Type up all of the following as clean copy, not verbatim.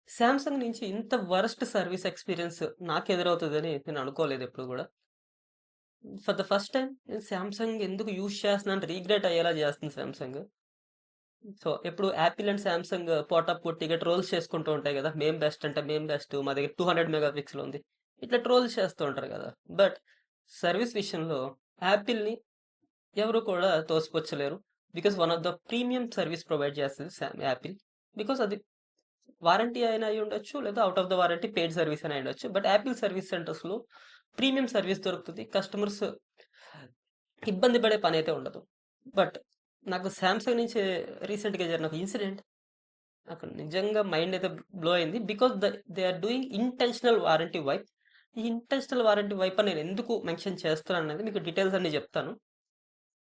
Samsung నుంచి ఇంత worst service experience నాకెదురవుతదని నేను అనుకోలేదు ఎప్పుడు గూడా. ఫర్ ద ఫస్ట్ టైమ్ నేను సామ్‌సంగ్ ఎందుకు యూజ్ చేస్తున్నానని రిగ్రెట్ అయ్యేలా చేస్తుంది సామ్‌సంగ్. సో, ఎప్పుడు యాపిల్ అండ్ సామ్‌సంగ్ పోటాపోటీగా ట్రోల్స్ చేసుకుంటూ ఉంటాయి గదా! మేము బెస్ట్ అంటే మేము బెస్ట్. మా దగ్గర 200 మెగా పిక్సెల్ ఉంది. ఇట్లా ట్రోల్స్ చేస్తూ ఉంటారు గదా! బట్ సర్వీస్ విషయంలో యాపిల్‌ని ఎవరు కూడా తోసిపుచ్చలేరు. Because one of the premium service provide చేస్తది యాపిల్. బికాస్ అది వారంటీ అయినా అయ్యుండొచ్చు. లేదా out of the warranty paid service అయినా అయ్యుండొచ్చు. బట్ యాపిల్ సర్వీస్ సెంటర్స్‌లో ప్రీమియం సర్వీస్ దొరుకుతది. కస్టమర్స్ ఇబ్బంది పడే పనైతే ఉండదు. బట్ నాకు సామ్‌సంగ్ నుంచి రీసెంట్‌గా జరిగిన ఒక ఇన్సిడెంట్ నాకు నిజంగా మైండ్ అయితే బ్లో అయింది. Because they are doing intentional warranty wipe. ఈ ఇంటెన్షనల్ వారంటీ వైప్ అని నేను ఎందుకు మెన్షన్ చేస్తున్నాననేది మీకు డీటెయిల్స్ అన్నీ చెప్తాను.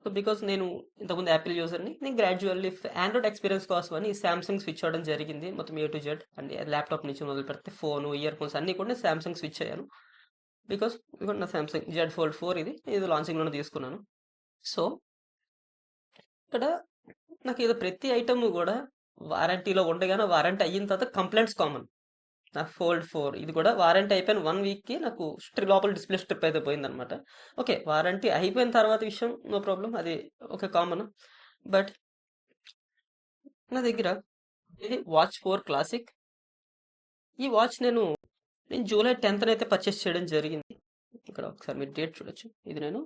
సో, బికాస్ నేను ఇంతకుముందు యాపిల్ యూజర్‌ని. నేను గ్రాడ్యువల్లీ ఆండ్రాయిడ్ ఎక్స్‌పీరియన్స్ కోసమని సామ్‌సంగ్ స్విచ్ అవ్వడం జరిగింది. మొత్తం ఏ టు జెడ్ అంటే ల్యాప్‌టాప్ నుంచి మొదలుపెడితే ఫోను, ఇయర్ ఫోన్స్ అన్నీ కూడా నేను సామ్‌సంగ్ స్విచ్ అయ్యాను. బికాస్ ఇదిగోండి నా సామ్‌సంగ్ జెడ్ ఫోల్డ్ 4 ఇది లాంచింగ్‌లోనే తీసుకున్నాను. సో, ఇక్కడ నాకేదో ప్రతి ఐటెమ్ గూడా వారంటీలో ఉండగానే వారంటీ అయిన తర్వాత కంప్లెయింట్స్ కామన్. నా ఫోల్డ్ 4 ఇది కూడా వారంటీ అయిపోయిన 1 వీక్‌కి నాకు లోపల డిస్‌ప్లే స్ట్రిప్ అయితే పోయిందనమాట. ఓకే. వారంటీ అయిపోయిన తర్వాత విషయం నో ప్రాబ్లమ్. అది ఓకే కామన్. బట్ నా దగ్గర ఇది వాచ్ 4 క్లాసిక్. ఈ వాచ్ నేను జూలై 10థ్ అయితే పర్చేస్ చేయడం జరిగింది. ఇక్కడ ఒకసారి మీరు డేట్ చూడొచ్చు. ఇది నేను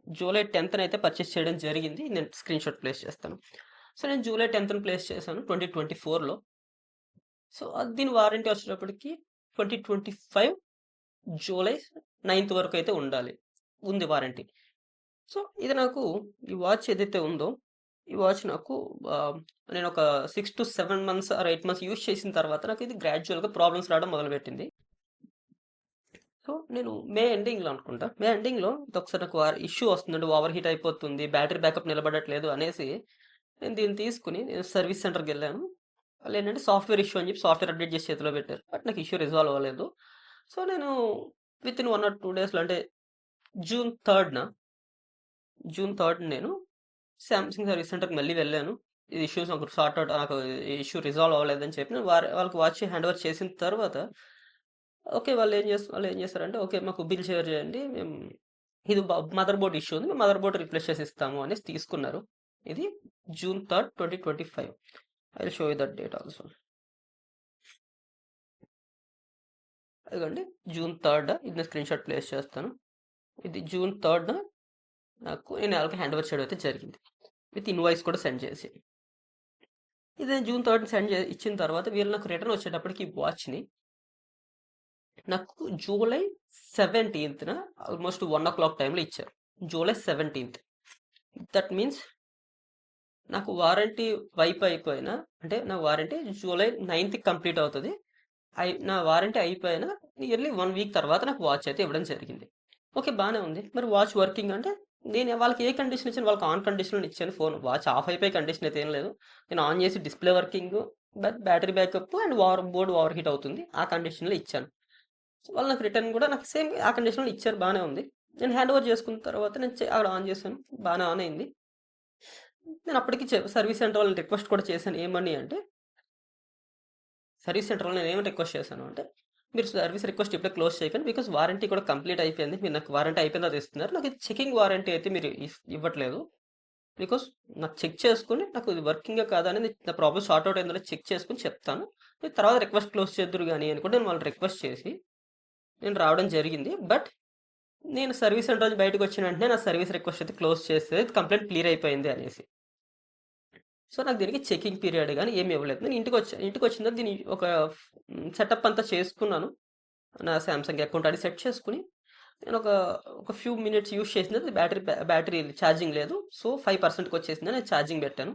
జూలై 10థ్ అయితే పర్చేస్ చేయడం జరిగింది. నేను స్క్రీన్‌షాట్ ప్లేస్ చేస్తాను. సో, నేను జూలై 10థ్ ప్లేస్ చేశాను 2024లో. సో, దీని వారంటీ వచ్చేటప్పటికి 2025 జూలై 9థ్ వరకు అయితే ఉంది వారంటీ. సో, ఇది నాకు ఈ వాచ్ ఏదైతే ఉందో, ఈ వాచ్ నాకు నేను ఒక 6-7 మంత్స్ ఆర్ 8 మంత్స్ యూజ్ చేసిన తర్వాత నాకు ఇది గ్రాడ్యువల్‌గా ప్రాబ్లమ్స్ రావడం మొదలుపెట్టింది. సో, నేను మే ఎండింగ్‌లో అనుకుంటా. మే ఎండింగ్‌లో ఇదొకసారి నాకు ఇష్యూ వస్తుందండి. ఓవర్ హీట్ అయిపోతుంది. బ్యాటరీ బ్యాకప్ నిలబడట్లేదు అనేసి నేను తీసుకొని సర్వీస్ సెంటర్‌కెళ్ళాను. వాళ్ళేంటంటే సాఫ్ట్‌వేర్ ఇష్యూ అని చెప్పి సాఫ్ట్‌వేర్ అప్డేట్ చేసి చేతిలో పెట్టారు. బట్ నాకు ఇష్యూ రిజాల్వ్ అవ్వలేదు. సో, నేను వితిన్ 1 ఆర్ 2 డేస్‌లో అంటే జూన్ 3న జూన్ 3 నేను సామ్‌సంగ్ సర్వీస్ సెంటర్‌కి మళ్ళీ వెళ్ళాను. ఈ ఇష్యూస్ నాకు సార్ట్ ఔట్ నాకు ఈ ఇష్యూ రిజాల్వ్ అవ్వలేదని చెప్పి నేను వాళ్ళకి వాచ్ హ్యాండ్ ఓవర్ చేసిన తర్వాత ఓకే. వాళ్ళేం చేశారంటే, ఓకే. మాకు బిల్ షేర్ చేయండి. మేము ఇది మదర్ బోర్డ్ ఇష్యూ ఉంది. మేము మదర్ బోర్డ్ రీప్లేస్ చేసి ఇస్తాము అనేసి తీసుకున్నారు. ఇది June 3, 2025. I will show you that date also. అదిగోండి జూన్ 3 ఇది నేను స్క్రీన్‌షాట్ ప్లేస్ చేస్తాను. ఇది జూన్ 3 నేను వాళ్ళకి హ్యాండ్ ఓవర్ చేయడం అయితే జరిగింది. విత్ ఇన్వాయిస్ కూడా సెండ్ చేసి. ఇది నేను జూన్ 3 ఇచ్చిన తర్వాత వీళ్ళు నాకు రిటర్న్ వచ్చేటప్పటికి ఈ వాచ్‌ని నాకు జూలై 17న ఆల్మోస్ట్ 1:00 టైంలో ఇచ్చారు. జూలై 17థ్. దట్ మీన్స్ నాకు వారంటీ వైప్ అయిపోయిన అంటే నా వారంటీ జూలై 9థ్‌కి కంప్లీట్ అవుతది. నా వారంటీ అయిపోయిన నియర్లీ 1 వీక్ తర్వాత నాకు వాచ్ అయితే ఇవ్వడం జరిగింది. ఓకే. బానే ఉంది. మరి వాచ్ వర్కింగ్ అంటే నేను వాళ్ళకి ఏ కండిషన్ ఇచ్చాను? వాళ్ళకి ఆన్ కండిషన్‌లో ఇచ్చాను ఫోన్. వాచ్ ఆఫ్ అయిపోయే కండిషన్ అయితే ఏం లేదు. నేను ఆన్ చేసి display working, but battery backup and board over heat అవుతుంది. ఆ కండిషన్‌లో ఇచ్చాను. సో, వాళ్ళు నాకు రిటర్న్ కూడా నాకు సేమ్ ఆ కండిషన్‌లో ఇచ్చారు. బానే ఉంది. నేను హ్యాండ్ ఓవర్ చేసుకున్న తర్వాత నేను అక్కడ ఆన్ చేశాను. బానే ఆన్ అయింది. నేను అప్పటికి సర్వీస్ సెంటర్ వాళ్ళని రిక్వెస్ట్ కూడా చేశాను. ఏమని అంటే సర్వీస్ సెంటర్ వాళ్ళని నేనేమని రిక్వెస్ట్ చేశాను అంటే, మీరు సర్వీస్ రిక్వెస్ట్ ఇప్పుడే క్లోజ్ చేయకండి. బికాస్ వారంటీ కూడా కంప్లీట్ అయిపోయింది. మీరు నాకు వారంటీ అయిపోయిన తర్వాత ఇస్తున్నారు. నాకు ఇది చెకింగ్ వారంటీ అయితే మీరు ఇవ్వట్లేదు. బికాస్ నాకు చెక్ చేసుకొని నాకు ఇది వర్కింగా కాదా అనేది నా ప్రాబ్లమ్ సార్ట్ అవుట్ అయిందో చెక్ చేసుకొని చెప్తాను. మీరు తర్వాత రిక్వెస్ట్ క్లోజ్ చేద్దురు గానీ అని కూడా నేను వాళ్ళని రిక్వెస్ట్ చేసి నేను రావడం జరిగింది. బట్ నేను సర్వీస్ సెంటర్ నుంచి బయటకు వచ్చిన వెంటనే నా సర్వీస్ రిక్వెస్ట్ అయితే క్లోజ్ చేస్తే కంప్లైంట్ క్లియర్ అయిపోయింది అనేసి. సో, నాకు దీనికి చెకింగ్ పీరియడ్ గాని ఏమి ఇవ్వలేదు. నేను ఇంటికొచ్చిన తర్వాత దీన్ని ఒక సెటప్ అంతా చేసుకున్నాను. నా సామ్‌సంగ్ అకౌంట్ అది సెట్ చేసుకొని నేను ఒక ఫ్యూ మినిట్స్ యూజ్ చేసిన తర్వాత బ్యాటరీ ఛార్జింగ్ లేదు. సో, 5%కి వచ్చేసిందని నేను ఛార్జింగ్ పెట్టాను.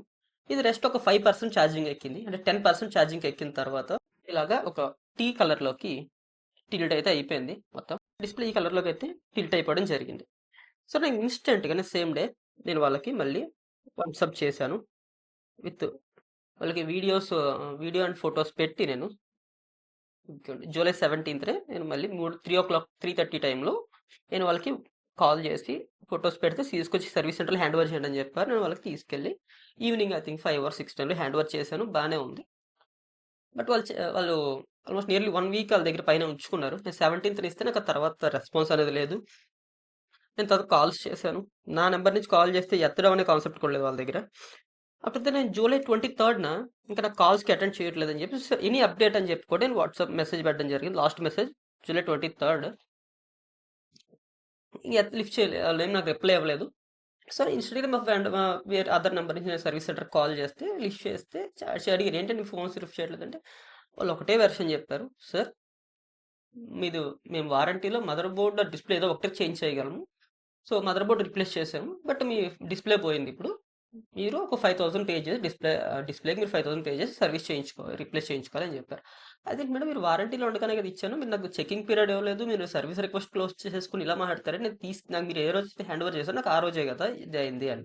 ఇది రెస్ట్ ఒక 5% ఛార్జింగ్ ఎక్కింది. అంటే 10% ఛార్జింగ్ ఎక్కిన తర్వాత ఇలాగా ఒక టీ కలర్‌లోకి టిల్ట్ అయితే అయిపోయింది మొత్తం. డిస్‌ప్లే ఈ కలర్‌లోకి అయితే టిల్ట్ అయిపోవడం జరిగింది. సో, నేను ఇన్‌స్టంట్‌గానే సేమ్ డే నేను వాళ్ళకి మళ్ళీ వాట్సాప్ చేశాను. విత్ వాళ్ళకి వీడియో అండ్ ఫోటోస్ పెట్టి నేను జూలై 17థ్ నేను మళ్ళీ 3:30 టైంలో నేను వాళ్ళకి కాల్ చేసి ఫోటోస్ పెడితే తీసుకొచ్చి సర్వీస్ సెంటర్‌లో హ్యాండ్ ఓవర్ చేయండి అని చెప్పారు. నేను వాళ్ళకి తీసుకెళ్ళి ఈవినింగ్ ఐ థింక్ 5 ఆర్ 6 టైంలో హ్యాండ్ ఓవర్ చేశాను. బానే ఉంది. బట్ వాళ్ళు ఆల్మోస్ట్ నియర్లీ 1 వీక్ వాళ్ళ దగ్గర పైన ఉంచుకున్నారు. నేను 17థ్ ఇస్తే నాకు ఆ తర్వాత రెస్పాన్స్ అనేది లేదు. నేను తర్వాత కాల్స్ చేశాను. నా నెంబర్ నుంచి కాల్ చేస్తే ఎత్తడం అనే కాన్సెప్ట్ కూడా లేదు వాళ్ళ దగ్గర. అప్పుడైతే నేను జూలై 23న ఇంకా నాకు కాల్స్‌కి అటెండ్ చేయట్లేదని చెప్పి ఎనీ అప్డేట్ అని చెప్పి కూడా నేను వాట్సాప్ మెసేజ్ పెట్టడం జరిగింది. లాస్ట్ మెసేజ్ జూలై 23 లిఫ్ట్ చేయలే. వాళ్ళేం నాకు రిప్లై ఇవ్వలేదు. సో, ఇన్‌స్టంట్‌గా మా ఫ్రెండ్ వేరే అదర్ నంబర్ నుంచి నేను సర్వీస్ సెంటర్‌కి కాల్ చేస్తే లిఫ్ట్ చేస్తే అడిగారు, "ఏంటి నీ ఫోన్స్ లిఫ్ట్ చేయట్లేదంటే?" వాళ్ళు ఒకటే వెర్షన్ చెప్పారు. "సార్, మీది మేము వారంటీలో మదర్ బోర్డ్, డిస్‌ప్లే ఏదో ఒకటే చేంజ్ చేయగలము. సో, మదర్ బోర్డ్ రిప్లేస్ చేసాము. బట్ మీ డిస్‌ప్లే పోయింది ఇప్పుడు. మీరు ఒక 5000 పే చేసి డిస్‌ప్లేకి మీరు 5000 పే చేసి సర్వీస్ రీప్లేస్ చేయించుకోవాలి" అని చెప్పారు. అదేంటి మేడం, మీరు వారంటీలో ఉండగానే కదా ఇచ్చాను. మీరు నాకు చెకింగ్ పీరియడ్ ఇవ్వలేదు. మీరు సర్వీస్ రిక్వెస్ట్ క్లోజ్ చేసేసుకొని ఇలా మాట్లాడతారు. నాకు మీరు ఏ రోజైతే హ్యాండ్ ఓవర్ చేశారో నాకు ఆ రోజే కదా ఇది అయింది అని.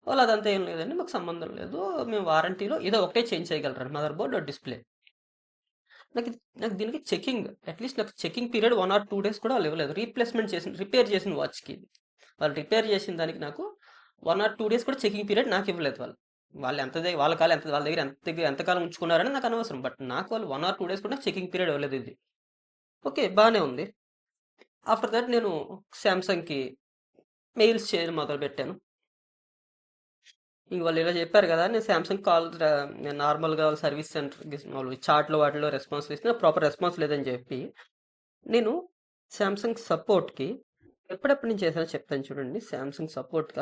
వాళ్ళు అదంతా ఏం లేదండి, మాకు సంబంధం లేదు. మేము వారంటీలో ఏదో ఒకటే చేంజ్ చేయగలరు, మదర్ బోర్డ్, డిస్‌ప్లే. నాకు దీనికి చెకింగ్, అట్లీస్ట్ నాకు చెకింగ్ పీరియడ్ 1 ఆర్ 2 డేస్ కూడా వాళ్ళు ఇవ్వలేదు. రిపేర్ చేసిన వాచ్‌కి. వాళ్ళు రిపేర్ చేసిన దానికి నాకు 1 ఆర్ 2 డేస్ కూడా చెకింగ్ పీరియడ్ నాకు ఇవ్వలేదు వాళ్ళు. వాళ్ళ దగ్గర ఎంతకాలం ఉంచుకున్నారని నాకు అనవసరం. బట్ నాకు వాళ్ళు 1 ఆర్ 2 డేస్ కూడా చెకింగ్ పీరియడ్ ఇవ్వలేదు ఇది. ఓకే, బానే ఉంది. ఆఫ్టర్ దట్ నేను సామ్‌సంగ్‌కి మెయిల్స్ చేయడం మొదలుపెట్టాను. ఇంక వాళ్ళు ఇలా చెప్పారు కదా, నేను సామ్‌సంగ్ నేను నార్మల్‌గా వాళ్ళ సర్వీస్ సెంటర్‌కి వాళ్ళు చాట్‌లో వాటిలో రెస్పాన్స్ ఇస్తే ప్రాపర్ రెస్పాన్స్ లేదని చెప్పి నేను సామ్‌సంగ్ సపోర్ట్‌కి ఎప్పుడెప్పుడు నేను చేశానో చెప్తాను చూడండి. సామ్‌సంగ్ సపోర్ట్‌కి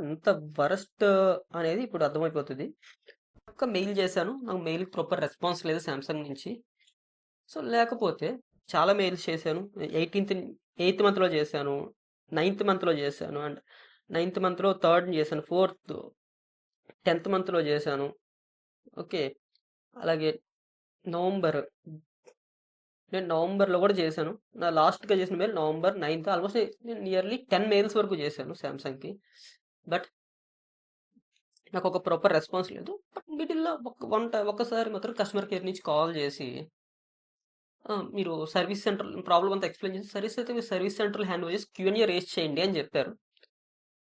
ఎంత వరస్ట్ అనేది ఇప్పుడు అర్థమైపోతది. ఒక్క మెయిల్ చేశాను. నాకు మెయిల్‌కి ప్రాపర్ రెస్పాన్స్ లేదు సామ్‌సంగ్ నుంచి. సో, లేకపోతే చాలా మెయిల్స్ చేశాను. 8థ్ మంత్‌లో చేశాను. 9థ్ మంత్‌లో చేశాను. అండ్ 9థ్ మంత్‌లో థర్డ్‌ని చేశాను. 10థ్ మంత్‌లో చేశాను. ఓకే. అలాగే నవంబర్. నేను నవంబర్‌లో కూడా చేశాను. నా లాస్ట్‌గా చేసిన మెయిల్ నవంబర్ 9థ్. ఆల్మోస్ట్ నేను నియర్లీ 10 మెయిల్స్ వరకు చేశాను సామ్‌సంగ్‌కి. బట్ నాకొక ప్రాపర్ రెస్పాన్స్ లేదు. బట్ మిడిల్‌లో ఒక్కసారి మాత్రం కస్టమర్ కేర్ నుంచి కాల్ చేసి, మీరు సర్వీస్ సెంటర్ ప్రాబ్లమ్ అంతా ఎక్స్‌ప్లెయిన్ చేసి, మీరు సర్వీస్ సెంటర్‌లో హ్యాండ్ ఓవర్ చేసి క్యూఎన్ఏ రేజ్ చేయండి అని చెప్పారు.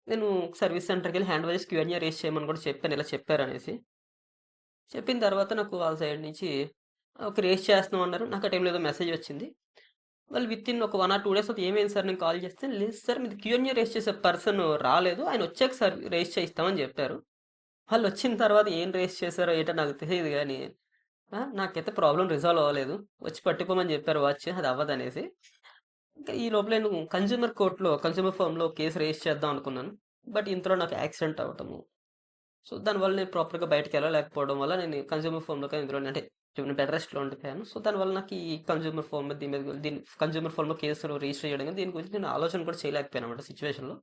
నేను సర్వీస్ సెంటర్‌కెళ్ళి హ్యాండ్ ఓవర్ చేసి క్యూఎన్ఏ రేజ్ చేయమని కూడా చెప్పాను, ఇలా చెప్పారనేసి. చెప్పిన తర్వాత నాకు వాళ్ళ సైడ్ నుంచి ఓకే, రేజ్ చేస్తున్నాం అన్నారు. నాకు ఆ టైంలో ఏదో మెసేజ్ వచ్చింది. వాళ్ళు వితిన్ ఒక 1 ఆర్ 2 డేస్ తర్వాత, "ఏమైంది సార్?" నేను కాల్ చేస్తే, "లేదు సార్, మీది క్యూఎన్ఏ రేజ్ చేసే పర్సన్ రాలేదు. ఆయన వచ్చాక రేజ్ చేయిస్తామని" చెప్పారు. వాళ్ళు వచ్చిన తర్వాత ఏం రేజ్ చేశారో ఏంటో నాకు తెలియదు గానీ, నాకైతే ప్రాబ్లమ్ రిజాల్వ్ అవ్వలేదు. వచ్చి పట్టుకోమని చెప్పారు వాచ్, అది అవ్వదనేసి. ఇంకా ఈ లోపల నేను కన్స్యూమర్ ఫర్మ్‌లో కేస్ రేజ్ చేద్దాం అనుకున్నాను. బట్ ఇంతలో నాకు యాక్సిడెంట్ అవ్వటము. సో, దానివల్ల నేను ప్రాపర్‌గా బయటికెళ్ళలేకపోవడం వల్ల నేను కన్స్యూమర్ ఫోరంలో ఇందులోనే, అంటే బెడ్ రెస్ట్‌లో ఉండిపోయాను. సో, దానివల్ల నాకు ఈ కన్స్యూమర్ ఫోరం మీద దీని కన్స్యూమర్ ఫోరంలో కేసులు రిజిస్టర్ చేయడం గాని, దీని గురించి నేను ఆలోచన కూడా చేయలేకపోయానన్నమాట సిట్యుయేషన్‌లో.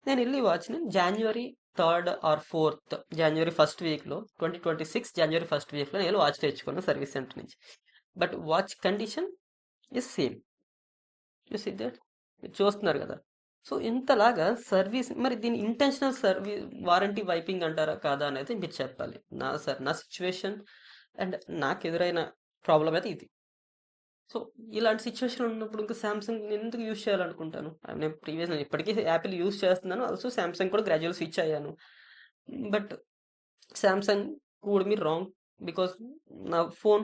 నేనెళ్ళి వాచ్‌ని జనవరి 3 ఆర్ 4 జనవరి ఫస్ట్ వీక్‌లో 2026 జనవరి ఫస్ట్ వీక్‌లో నేను వాచ్ తెచ్చుకున్నాను సర్వీస్ సెంటర్ నుంచి. But watch condition is same. You see that? మీరు చూస్తున్నారు కదా! సో, ఇంతలాగా సర్వీస్, మరి దీన్ని ఇంటెన్షనల్ వారంటీ వైపింగ్ అంటారా కాదా అనేది మీరు చెప్పాలి. నా సిట్యుయేషన్ అండ్ నాకెదురైన ప్రాబ్లమ్ అయితే ఇది. సో, ఇలాంటి సిట్యుయేషన్ ఉన్నప్పుడు ఇంకా సామ్‌సంగ్ నేనెందుకు యూజ్ చేయాలనుకుంటాను. నేను ఇప్పటికీ యాపిల్ యూజ్ చేస్తున్నాను. ఆల్సో సామ్‌సంగ్ కూడా గ్రాడ్యువల్ స్విచ్ అయ్యాను. But Samsung would be wrong, because నా ఫోన్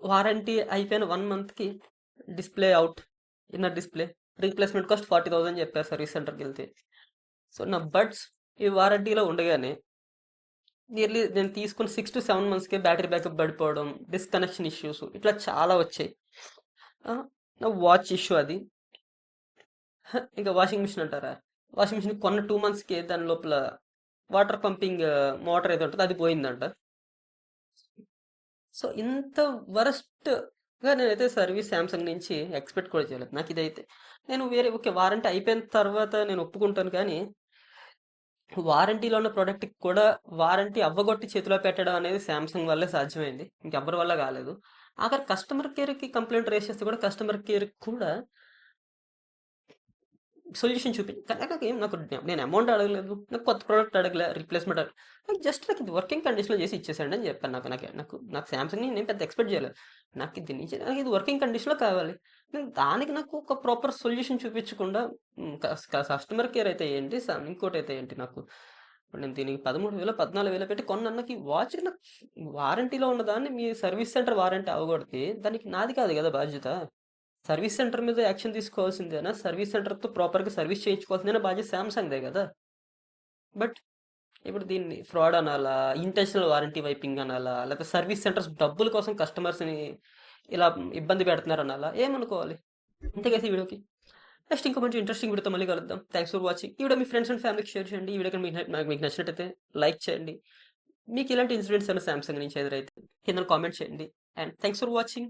వారంటీ అయిపోయిన 1 మంత్‌కి display out, inner display replacement cost 40,000 చెప్పారు సర్వీస్ సెంటర్‌కెళ్తే. సో, నా బడ్స్ ఈ వారంటీలో ఉండగానే నియర్లీ నేను తీసుకున్న 6-7 మంత్స్‌కే బ్యాటరీ బ్యాకప్ పడిపోవడం, డిస్‌కనెక్షన్ ఇష్యూస్ ఇట్లా చాలా వచ్చాయి. నా వాచ్ ఇష్యూ అది. ఇంకా వాషింగ్ మిషన్ అంటారా? వాషింగ్ మిషన్ కొన్న 2 మంత్స్‌కే దాని లోపల వాటర్ పంపింగ్ మోటర్ ఏదో ఉంటదో అది పోయిందంట. సో, ఇంత వరస్ట్‌గా నేనైతే సర్వీస్ సామ్‌సంగ్ నుంచి ఎక్స్‌పెక్ట్ కూడా చేయలేదు. నాకిదైతే నేను ఓకే, వారంటీ అయిపోయిన తర్వాత నేను ఒప్పుకుంటాను కానీ, వారంటీలో ఉన్న ప్రొడక్ట్‌కి కూడా వారంటీ అవ్వగొట్టి చేతిలో పెట్టడం అనేది సామ్‌సంగ్ వల్లే సాధ్యమైంది. ఇంకెవ్వరి వల్ల కాలేదు. ఆఖరికి కస్టమర్ కేర్‌కి కంప్లెయింట్ రైజ్ చేస్తే కూడా కస్టమర్ కేర్‌కి కూడా సొల్యూషన్ కానీ నేను అమౌంట్ అడగలేదు. నాకు కొత్త ప్రొడక్ట్ అడగలే. రీప్లేస్‌మెంట్ జస్ట్ నాకు ఇది వర్కింగ్ కండిషన్‌లో చేసి ఇచ్చేసేయండి అని చెప్పాను. నాకు సామ్‌సంగ్‌ని నేను పెద్ద ఎక్స్‌పెక్ట్ చేయలేదు. నాకు ఇది వర్కింగ్ కండిషన్‌లో కావాలి. దానికి నాకు ఒక ప్రాపర్ సొల్యూషన్ చూపించకుండా, కస్టమర్ కేర్ అయితే ఏంటి, ఇంకోటైతే ఏంటి నాకు ఇప్పుడు నేను దీనికి 13,000, 14,000 పెట్టి కొన్నన్నకి వాచ్‌కి నాకు వారంటీలో ఉన్నదాన్ని మీ సర్వీస్ సెంటర్ వారంటీ అవ్వగొడితే దానికి నాది కాదు గదా బాధ్యత. సర్వీస్ సెంటర్ మీద యాక్షన్ తీసుకోవాల్సిందేనా? సర్వీస్ సెంటర్‌తో ప్రాపర్‌గా సర్వీస్ చేయించుకోవాల్సిందేనా బాధ్యత సామ్‌సంగ్‌దే గదా! బట్ ఇప్పుడు దీన్ని ఫ్రాడ్ అనాలా? ఇంటెన్షనల్ వారంటీ వైపింగ్ అనాలా? లేకపోతే సర్వీస్ సెంటర్స్ డబ్బుల కోసం కస్టమర్స్‌ని ఇలా ఇబ్బంది పెడుతున్నారనాలా? ఏమనుకోవాలి? అంతే గైస్ ఈ వీడియోకి. నెక్స్ట్ ఇంకో మంచి ఇంట్రెస్టింగ్ వీడియోతో మళ్ళీ కలుద్దాం. Thanks for watching. ఈ వీడియో మీ ఫ్రెండ్స్ అండ్ ఫ్యామిలీకి షేర్ చేయండి. ఈ వీడియో కనుక మీకు నచ్చినట్టయితే లైక్ చేయండి. మీకు ఇలాంటి ఇన్సిడెంట్స్ ఏమైనా సామ్‌సంగ్ నుంచి ఎదురైతే కింద కామెంట్ చేయండి. And thanks for watching.